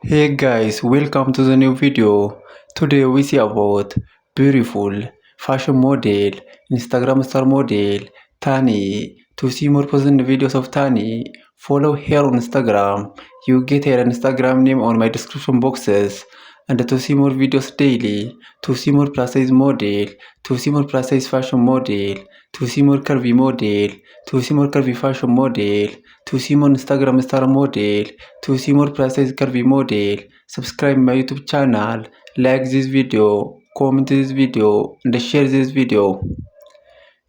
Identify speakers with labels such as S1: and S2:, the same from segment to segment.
S1: Hey guys, welcome to the new video. Today we see about beautiful fashion model, Instagram star model, Tani. To see more positive videos of Tani, follow her on Instagram. You get her Instagram name on my description boxes. And to see more videos daily, to see more plus size model, to see more plus size fashion model, to see more curvy model, to see more curvy fashion model, to see more Instagram star model, to see more plus size curvy model, subscribe my YouTube channel, like this video, comment this video, and share this video.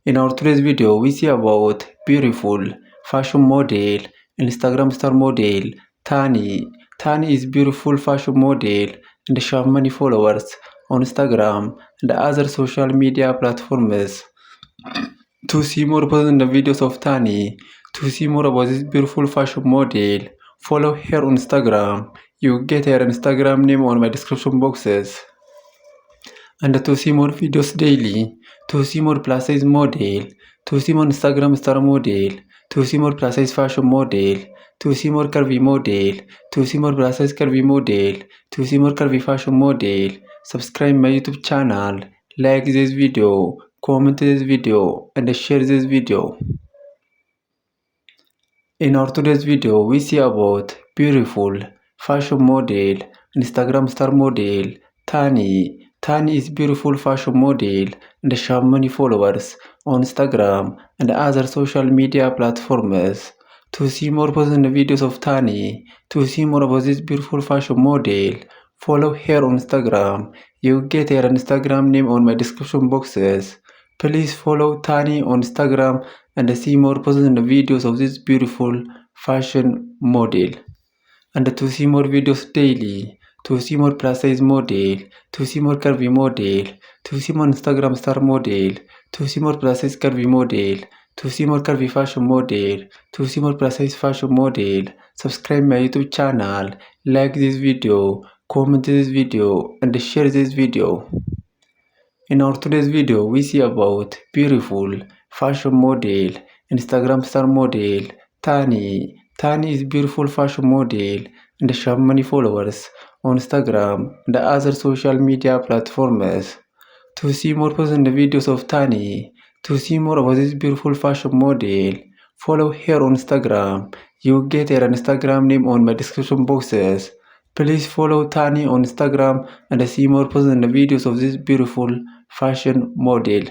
S1: In our today's video, we see about beautiful fashion model, Instagram star model, Tani. Tani is beautiful fashion model and she have many followers on Instagram and other social media platforms. To see more about the videos of Tani, to see more about this beautiful fashion model, follow her on Instagram. You get her Instagram name on my description boxes. And to see more videos daily, to see more plus size model, to see more Instagram star model, to see more plus size fashion model, to see more curvy model, to see more plus size curvy model, to see more curvy fashion model, subscribe my YouTube channel, like this video, comment this video, and share this video. In our today's video, we see about beautiful fashion model, Instagram star model, Tani. Tani is beautiful fashion model and she has many followers on Instagram and other social media platforms. To see more positive videos of Tani, to see more about this beautiful fashion model, follow her on Instagram. You get her Instagram name on my description boxes. Please follow Tani on Instagram and see more positive videos of this beautiful fashion model. And to see more videos daily, to see more plus size model, to see more curvy model, to see more Instagram star model, to see more plus size curvy model, to see more curvy fashion model, to see more plus size fashion model, subscribe my YouTube channel, like this video, comment this video, and share this video. In our today's video, we see about beautiful fashion model, Instagram star model, Tani. Tani is beautiful fashion model and she has many followers on Instagram and other social media platforms. To see more positive videos of Tani, to see more about this beautiful fashion model, follow her on Instagram. You get her Instagram name on my description boxes. Please follow Tani on Instagram and see more positive videos of this beautiful fashion model.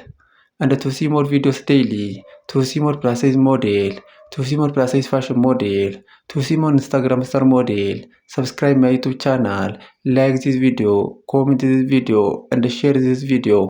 S1: And to see more videos daily, to see more plus size model, to see more plus size fashion model, to see more Instagram star model, subscribe my YouTube channel, like this video, comment this video, and share this video.